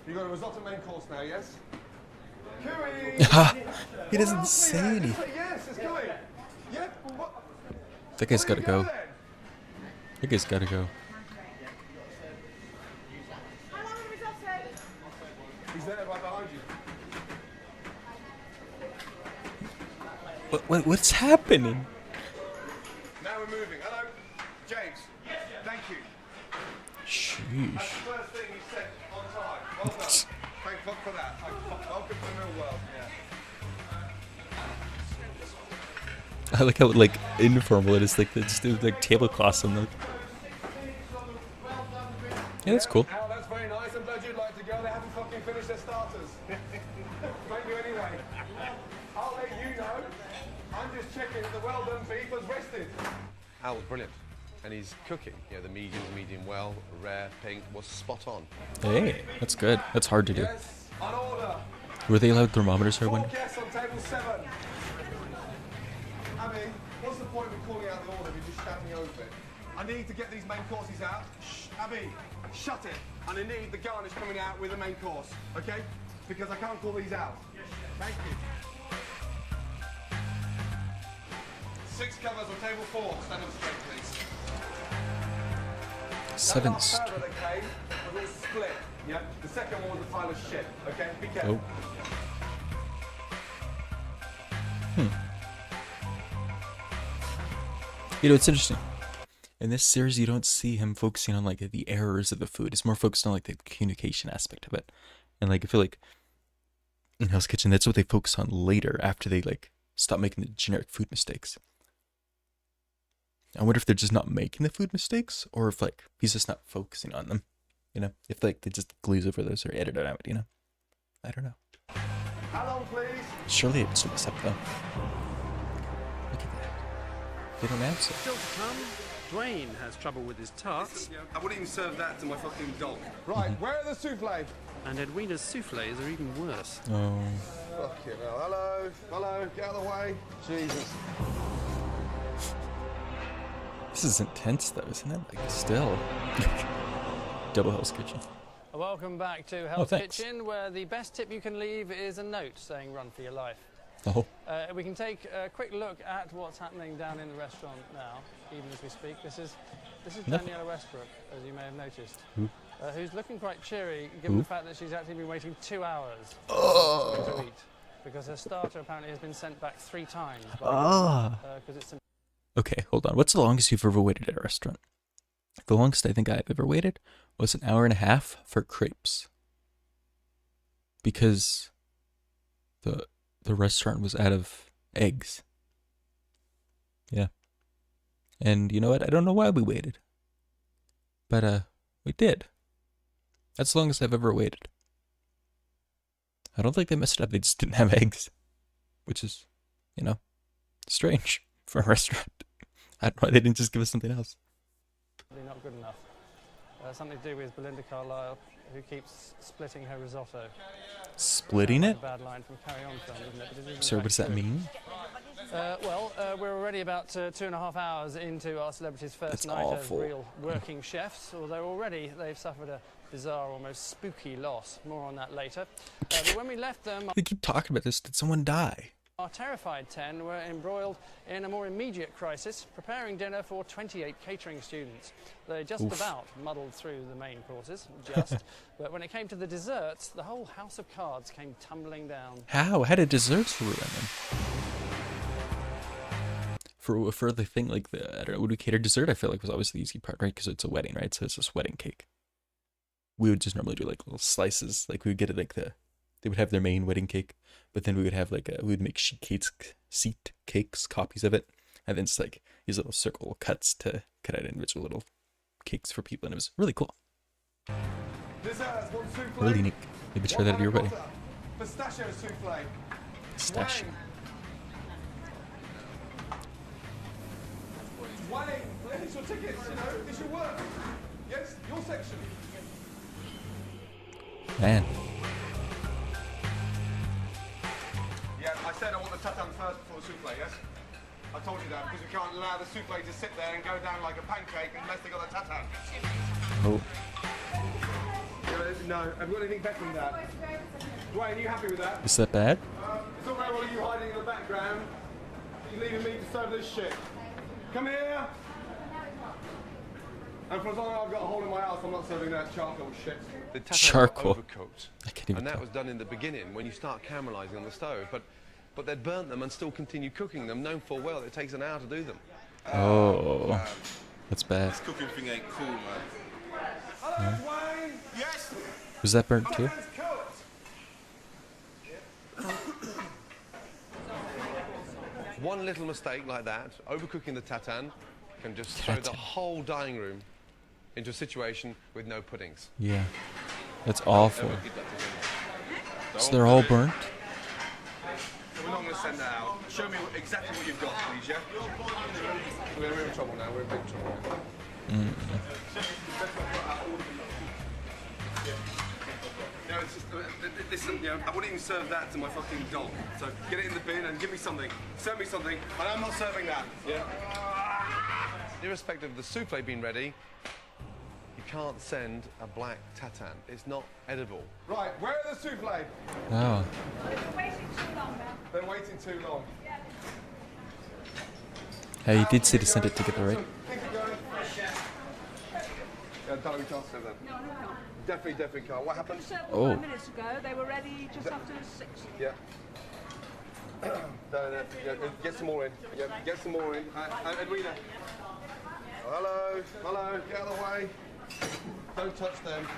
You got a risotto main course now, yes? Cooey! He doesn't say anything. Yes, it's coming. Yep. What? That guy's gotta go. then? That guy's gotta go. How long the risotto? He's there right behind you. What's happening? Now we're moving. Hello, James. Thank you. Sheesh. That's the first thing you said on time. Well done. Thank God for that. Welcome to the real world. I like how like informal it is. Like they just do like tablecloths and like. Yeah, that's cool. Al, that's very nice. I'm glad you'd like to go. They haven't fucking finished their starters. Thank you anyway. I'll let you know. I'm just checking that the well done beef has rested. Al was brilliant. And he's cooking. You know, the medium well, rare, pink was spot on. Hey, that's good. That's hard to do. Yes, on order. Were they allowed thermometers or 4 when? guests on table 7. Abby, what's the the point of me calling out the order if you just standing over it? I need to get these main courses out. Shh, Abby, shut it. And I need the garnish coming out with the main course, okay? Because I can't call these out. Thank you. 6 covers on table 4. Stand up straight, please. 7 That last cover that came was all split. Yeah. The second one was a pile of shit. Okay. Be careful. You know, it's interesting. In this series, you don't see him focusing on like the errors of the food. It's more focused on like the communication aspect of it. And like I feel like in Hell's Kitchen, that's what they focus on later after they like stop making the generic food mistakes. I wonder if they're just not making the food mistakes, or if like he's just not focusing on them. You know, if like they just glaze over those or edit it out. You know, I don't know. How long, please? Surely it's mess up though. Look at that. They don't answer. Still to come, Dwayne has trouble with his tarts. I wouldn't even serve that to my fucking dog. Right, where are the souffle? And Edwina's souffles are even worse. Oh. Fucking hell. Hello, hello, get out of the way. Jesus. This is intense though, isn't it? Like still. Double Hell's Kitchen. Welcome back to Hell's Kitchen, where the best tip you can leave is a note saying run for your life. Oh. We can take a quick look at what's happening down in the restaurant now, even as we speak. This is Daniela Westbrook, as you may have noticed, who's looking quite cheery, given the fact that she's actually been waiting 2 hours to eat, because her starter apparently has been sent back 3 times. Okay, hold on. What's the longest you've ever waited at a restaurant? The longest I think I've ever waited was an hour and a half for crepes. Because the restaurant was out of eggs. Yeah. And you know what? I don't know why we waited. But we did. That's the longest I've ever waited. I don't think they messed it up. They just didn't have eggs. Which is, you know, strange for a restaurant. I don't know why they didn't just give us something else. Not good enough. Something to do with Belinda Carlisle, who keeps splitting her risotto. Splitting it? A bad line from Carry On film, isn't it? But it isn't. Sir, what does that mean? We're already about 2.5 hours into our celebrities' first night as real working chefs, although already they've suffered a bizarre, almost spooky loss. More on that later. But when we left them... They keep talking about this. Did someone die? Our terrified 10 were embroiled in a more immediate crisis, preparing dinner for 28 catering students. They just about muddled through the main courses, but when it came to the desserts, the whole house of cards came tumbling down. How? How did desserts ruin them? For the thing like I don't know, would we cater dessert? I feel like was always the easy part, right? Because it's a wedding, right? So it's just wedding cake. We would just normally do like little slices, like we would get it like they would have their main wedding cake, but then we would have like we would make seat cakes, copies of it, and then just like these little circle cuts to cut out individual little cakes for people, and it was really cool. Really neat. Maybe try that at your wedding. Pistachio souffle. Pistachio. Wayne, please, your tickets, you know, it's your work. Yes, your section. Man. Yeah, I said I want the tatam first before the souffle, yes? I told you that because we can't allow the souffle to sit there and go down like a pancake unless they got the tatam. Oh. No, have you got anything better than that? Dwayne, are you happy with that? Is that bad? It's all right while you hiding in the background. You're leaving me to serve this shit. Come here! And for as long as I've got a hole in my house, I'm not serving that charcoal shit. The tatam Charcoal. were overcooked, I can't even and that tell. was done in the beginning when you start caramelizing on the stove. But they'd burnt them and still continued cooking them, knowing full well it takes an hour to do them. Oh, that's bad. This cooking thing ain't cool, man. Hello, Dwayne! Yes! Was that burnt too? One little mistake like that, overcooking the tatam, can just throw the whole dining room into a situation with no puddings. Yeah, that's awful. So they're all burnt? So we're not going to send that out. Show me exactly what you've got, please, yeah? We're in trouble now. We're in big trouble now. No, it's just, listen, you know, I wouldn't even serve that to my fucking dog. So get it in the bin and give me something. Serve me something, and I'm not serving that. Yeah. Irrespective of the souffle being ready, you can't send a black tatan. It's not edible. Right, where are the souffle? Oh. They've been waiting too long now. They're waiting too long. Hey, you did say to send it together, right? Yeah, darling, we can't serve them. No. Definitely can't. What happened? Oh. 5 minutes ago, they were ready just after 6. Yeah. No, get some more in. Yeah, get some more in. Edwina. Hello, get out of the way. Don't touch them.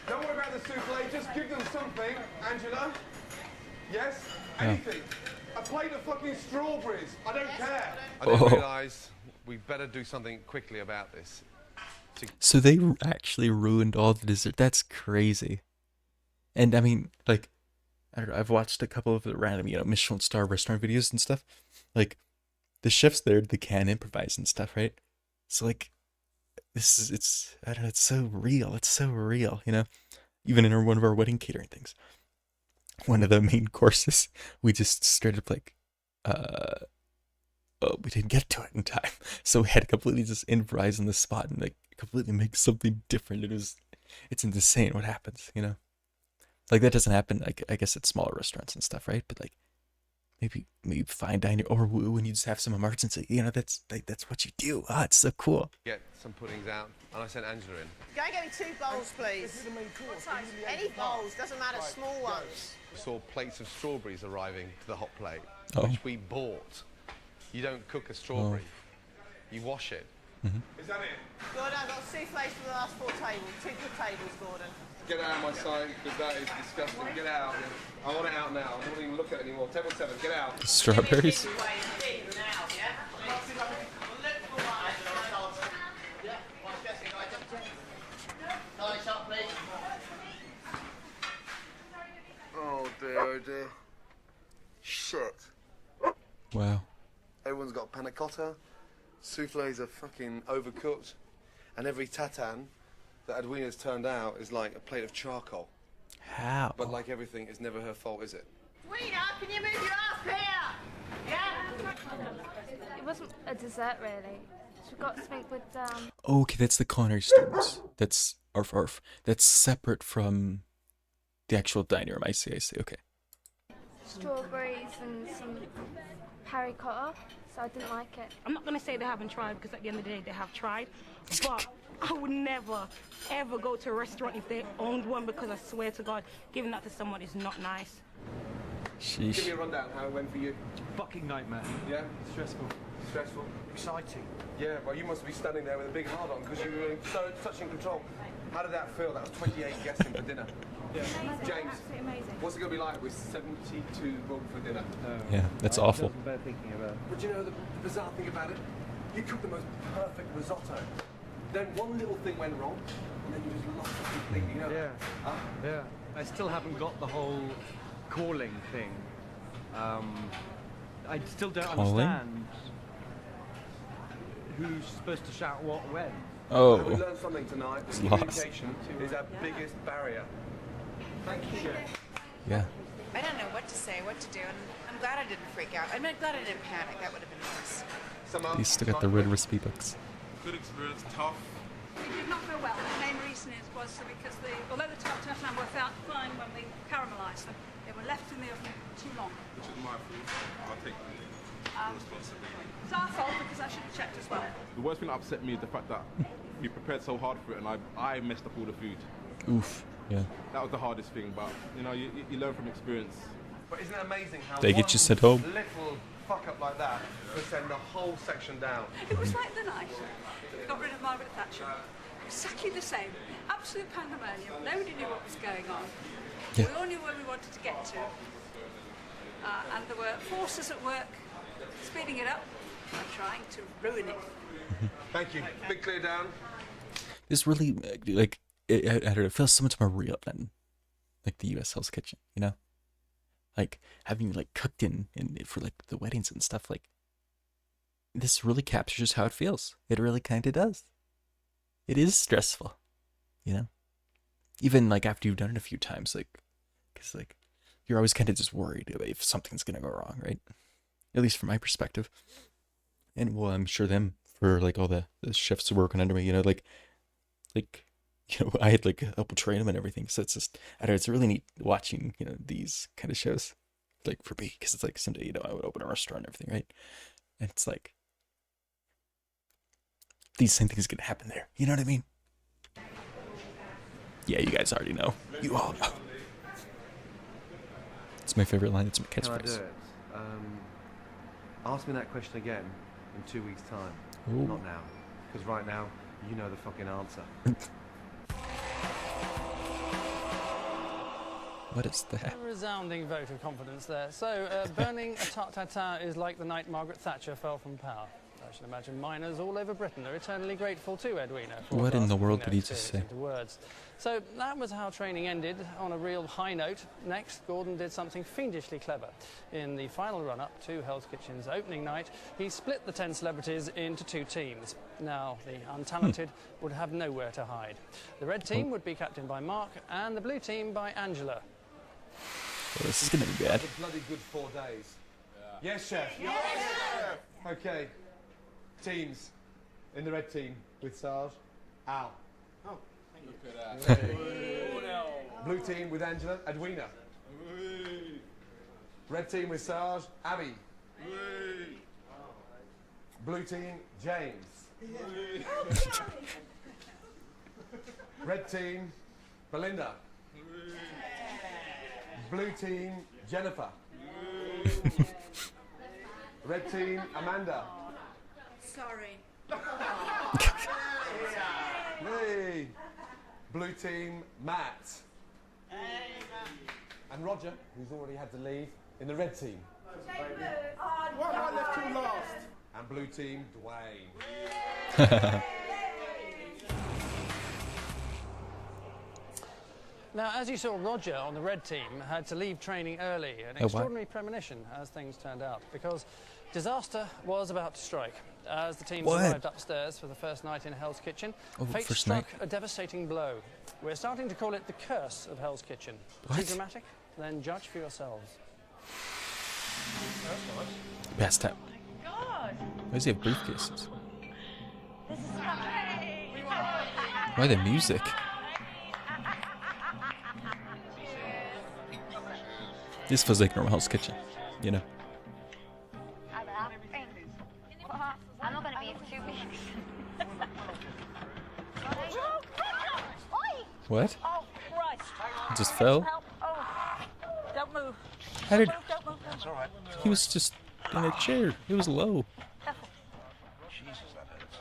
Don't worry about the souffle, just give them something, Angela. Yes? Anything. A plate of fucking strawberries. I don't care. I didn't realise we better do something quickly about this. So they actually ruined all the dessert. That's crazy. And I mean, like, I don't know, I've watched a couple of the random, Michelin star restaurant videos and stuff. Like, the chefs there, they can improvise and stuff, right? So like, I don't know, it's so real. It's so real, Even in one of our wedding catering things. One of the main courses, we just straight up like, we didn't get to it in time. So we had to completely just improvise on the spot and like completely make something different. It's insane what happens, Like that doesn't happen, like, I guess at smaller restaurants and stuff, right? But like, maybe fine dining, or when you just have some emergency, that's what you do. It's so cool. Get some puddings out, and I sent Angela in. Go and get me 2 bowls, please. What size? Any bowls, doesn't matter, small ones. Saw plates of strawberries arriving to the hot plate, Oh. which we bought. You don't cook a strawberry, you wash it. Mm-hmm. Is that it? Gordon, I've got souffles for the last 4 tables. 2 good tables, Gordon. Get out of my sight, because that is disgusting. Get out. I want it out now. I don't want to even look at it anymore. Table 7, get out. Strawberries? Oh dear. Shit. Wow. Everyone's got panna cotta. Souffles are fucking overcooked. And every tatan that Edwina's turned out is like a plate of charcoal. How? But like everything, it's never her fault, is it? Wina, can you move your ass here? Yeah? It wasn't a dessert really. So we got something with Okay, that's the culinary students. That's arf. That's separate from the actual dining room. I see. Okay. strawberries and some paricotta, so I didn't like it. I'm not going to say they haven't tried, because at the end of the day they have tried, but I would never ever go to a restaurant if they owned one, because I swear to God, giving that to someone is not nice. Sheesh. Give me a rundown how it went for you. Fucking nightmare. Yeah? Stressful. Stressful? Exciting. Yeah, well, you must be standing there with a big heart on because you were such in control. How did that feel? That was 28 guests in for dinner. Yeah. James, Absolutely amazing. what's it going to be like with 72 booked for dinner? Yeah, that's awful. Bad thinking about. But you know the bizarre thing about it? You cooked the most perfect risotto. Then one little thing went wrong, and then you just lost it completely. Yeah. Yeah. I still haven't got the whole calling thing. I still don't Calling? understand who's supposed to shout what when. Oh. We learned something tonight. It's Communication is our biggest barrier. Thank you. Yeah. I don't know what to say, what to do, and I'm glad I didn't freak out. I'm glad I didn't panic. That would have been worse. They still got the red recipe books. Good experience, tough. It did not go well. The main reason was because although the tartan were fine when we caramelised them, they were left in the oven too long. Which is my fault. I'll take responsibility. It's our fault because I should have checked as well. The worst thing that upset me is the fact that we prepared so hard for it and I messed up all the food. Oof. Yeah. That was the hardest thing, but you know, you learn from experience. But isn't it amazing how They get you sent home. little fuck up like that could send the whole section down? It was like the night we got rid of Margaret Thatcher. Exactly the same. Absolute pandemonium. Nobody knew what was going on. Yeah. We all knew where we wanted to get to. And there were forces at work speeding it up and trying to ruin it. Thank you. Big clear down. This really, like, I don't know, it feels so much more real than, like, the U.S. Hell's Kitchen, you know? Like, having, like, cooked in for, like, the weddings and stuff, like, this really captures how it feels. It really kind of does. It is stressful, you know? even like after you've done it a few times, like, because like you're always kind of just worried about if something's gonna go wrong, right? At least from my perspective. And well, I'm sure them for like all the chefs working under me, you know, like I had like help train them and everything. So it's just, I don't know, it's really neat watching, you know, these kind of shows, like for me, because it's like someday, you know, I would open a restaurant and everything, right? And it's like these same things can happen there. You know what I mean? Yeah, you guys already know. You all know. It's my favorite line. It's my Can I do catchphrase. it? Ask me that question again in 2 weeks' time. Ooh. Not now. Because right now, you know the fucking answer. What is that? A resounding vote of confidence there. So, burning a tart tatin is like the night Margaret Thatcher fell from power. I should imagine miners all over Britain are eternally grateful to Edwina for What in the translating world their did he just experience say? into words. So that was how training ended, on a real high note. Next, Gordon did something fiendishly clever. In the final run-up to Hell's Kitchen's opening night, he split the 10 celebrities into 2 teams. Now, the untalented would have nowhere to hide. The red team would be captained by Mark, and the blue team by Angela. Well, this is gonna be bad. A bloody good 4 days. Yes, chef. Yes, chef. Okay. Teams. In the red team with Sarge, Al. Oh, Look at that. Blue team with Angela, Edwina. Red team with Sarge, Abby. Blue team, James. Red team, Belinda. Blue team, Jennifer. Red team, Amanda. Sorry. Hey. Blue team, Matt. And Roger, who's already had to leave, in the red team. Why am I left till last? And blue team, Dwayne. Now, as you saw, Roger on the red team had to leave training early, an Oh, wow. extraordinary premonition as things turned out, because disaster was about to strike. As the teams What? arrived upstairs for the first night in Hell's Kitchen, Oh, fate first struck night. a devastating blow. We're starting to call it the curse of Hell's Kitchen. Too What? dramatic? Then judge for yourselves. Best time. God. Why does he have briefcases? This is lovely. Why the music? This feels like normal Hell's Kitchen, you know? I'm not going to be able to. What? Oh, Christ. It just fell? Help. Oh. Don't move. How did... Don't move. That's all right. He was just in a chair. It was low. Jesus, that hurts.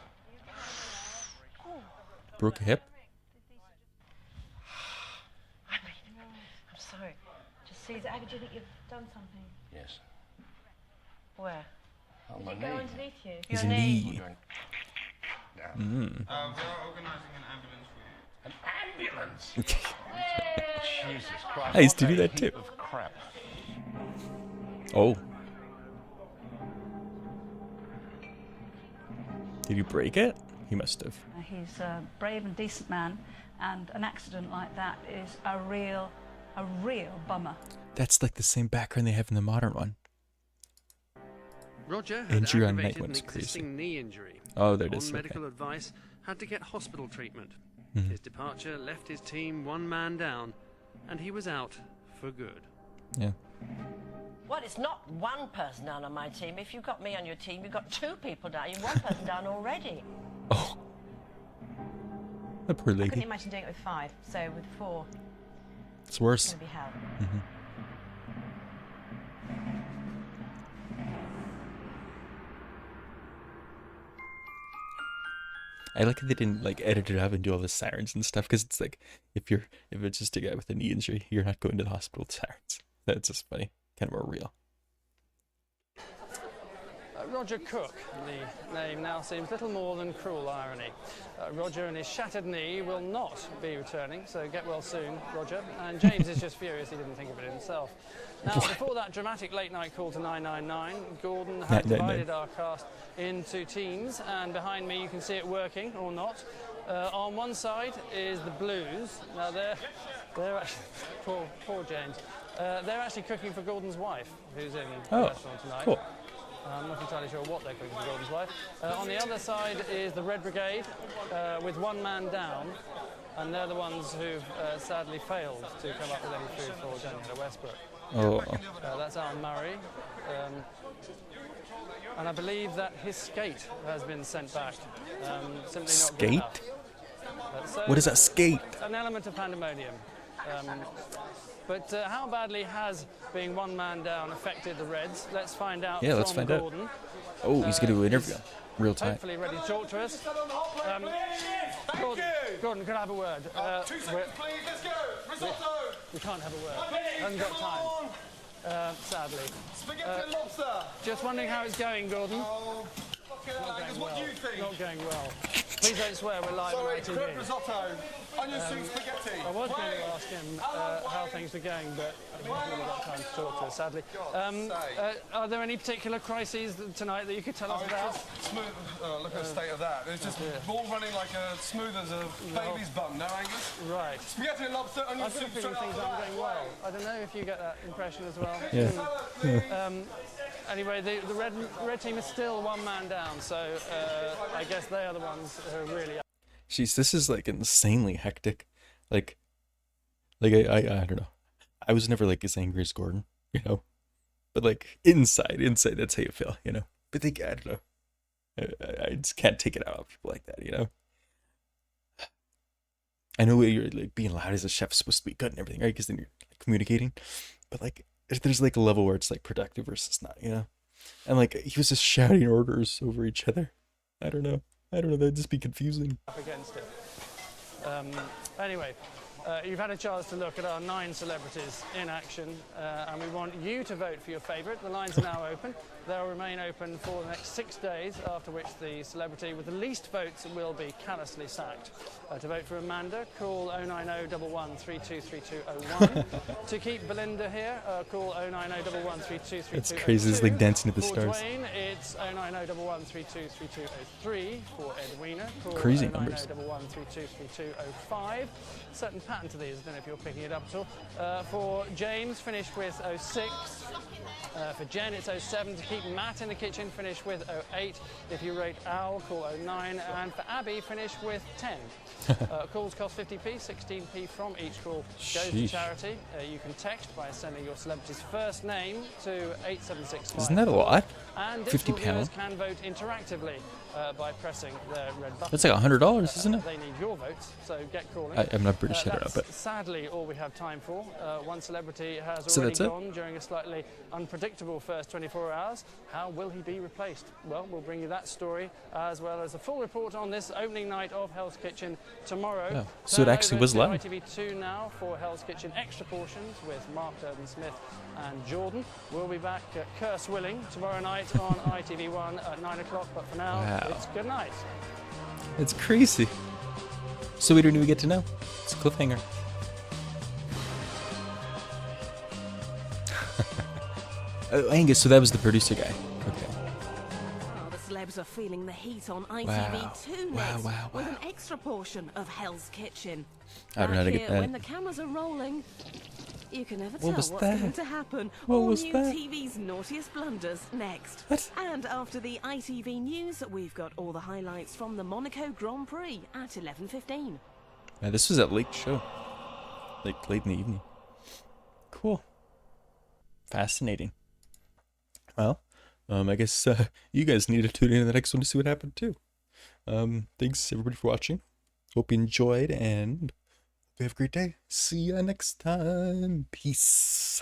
Broke a hip? I'm sorry. Just see, do you think you've done something? Yes. Where? On Did my it go knee. underneath you? His Your knee. Down. Mm. We are organising an ambulance for you. An ambulance? Jesus Christ. I used to what do a that too. heap of crap. Oh. Did you break it? He must have. He's a brave and decent man, and an accident like that is a real bummer. That's like the same background they have in the modern one. Roger had Injury on aggravated night an one's crazy. existing knee injury. Oh, there it On is, medical okay. advice, had to get hospital treatment. Mhm. His departure left his team 1 man down, and he was out for good. Yeah. Well, it's not one person down on my team. If you've got me on your team, you've got 2 people down. You're 1 person down already. The poor I couldn't lady. imagine doing it with 5, so with 4, It's worse. it's going to be hell. Mhm. I like that they didn't like edit it out and do all the sirens and stuff, because it's like if it's just a guy with a knee injury, you're not going to the hospital with sirens. That's just funny, kind of more real. Roger Cook, the name now seems little more than cruel irony. Roger and his shattered knee will not be returning, so get well soon, Roger. And James is just furious he didn't think of it himself. Now, before that dramatic late-night call to 999, Gordon had 999. divided our cast into teams, and behind me you can see it working, or not. On one side is the Blues. Now they're actually poor James. They're actually cooking for Gordon's wife, who's in the restaurant tonight. Cool. I'm not entirely sure what they're cooking for Gordon's wife. On the other side is the Red Brigade, with one man down, and they're the ones who've sadly failed to come up with any food for Daniela Westbrook. Oh. That's Alan Murray. And I believe that his skate has been sent back. Simply not Skate? good enough. So What is that skate? an element of pandemonium. But how badly has being one man down affected the Reds? Let's find out. Yeah, let's from find Gordon. out. Oh, he's going to do an interview. Real time. Hopefully ready to talk to us. Gordon, can I have a word? 2 seconds, please. Let's go. Risotto. We can't have a word. Haven't got time. Sadly. Spaghetti and lobster. Just wondering how it's going, Gordon. Oh, fuck it, Angus. What do you think? Not going well. Please don't swear, we're live Sorry, on ITV. crab risotto, onion soup spaghetti. I was going to ask him how things were going, but I haven't really got time to talk to us, sadly. Are there any particular crises tonight that you could tell us about? Smooth. Look at the state of that. It's just all running like as smooth as a baby's bum, no, Angus? Right. Spaghetti and lobster, onion I've got a soup feeling straight things after aren't that. going well. I don't know if you get that impression as well. Yeah. Anyway, the red team is still one man down, so I guess they are the ones who are really. Jeez, this is like insanely hectic. Like I don't know. I was never like as angry as Gordon, you know. But like inside, that's how you feel, you know. But I don't know. I just can't take it out on people like that, you know. I know you're like being loud as a chef is supposed to be good and everything, right? Because then you're like, communicating. But like, there's like a level where it's like productive versus not, you know. And like he was just shouting orders over each other. I don't know. That'd just be confusing. Up against it. Anyway, you've had a chance to look at our 9 celebrities in action, and we want you to vote for your favourite. The lines are now open. They'll remain open for the next 6 days, after which the celebrity with the least votes will be callously sacked. To vote for Amanda, call 09011323201. To keep Belinda here, call 09011323202. That's crazy. It's like Dancing with the Stars. For Dwayne, it's 09011323203. For Edwina, call Crazy numbers. 09011323205. Certain pattern to these, I don't know if you're picking it up at all. For James, finish with 06. For Jen, it's 07. To keep Matt in the kitchen, finish with 08. If you rate Al, call 09. And for Abby, finish with 10. Calls cost 50p, 16p from each call goes to charity. You can text by sending your celebrity's first name to 87654. Isn't that a lot? And £50. viewers can vote interactively by pressing the red button. That's like $100, isn't it? They need your votes, so get calling. I'm not British, I don't know, That's but sadly all we have time for. One celebrity has So already that's it? gone during a slightly unpredictable first 24 hours. How will he be replaced? Well, we'll bring you that story as well as a full report on this opening night of Hell's Kitchen tomorrow. Oh, so it actually was live. ITV2 now for Hell's Kitchen Extra Portions with Mark Durden-Smith and Jordan. We'll be back, curse willing, tomorrow night on ITV1 at 9 o'clock. But for now, it's good night. it's crazy. So we don't even get to know. It's a cliffhanger. Oh, Angus, so that was the producer guy. Okay. Oh, the celebs are feeling the heat on Wow. ITV2 next Wow. with an extra portion of Hell's Kitchen. I don't know how to get Here, that. when the cameras are rolling, you can never What tell was what's that? going to happen. What All was new that? TV's naughtiest blunders next. What? And after the ITV news, we've got all the highlights from the Monaco Grand Prix at 11:15. Yeah, this was a late show. Like late in the evening. Cool. Fascinating. Well, I guess you guys need to tune in to the next one to see what happened too. Thanks everybody for watching. Hope you enjoyed and hope you have a great day. See ya next time. Peace.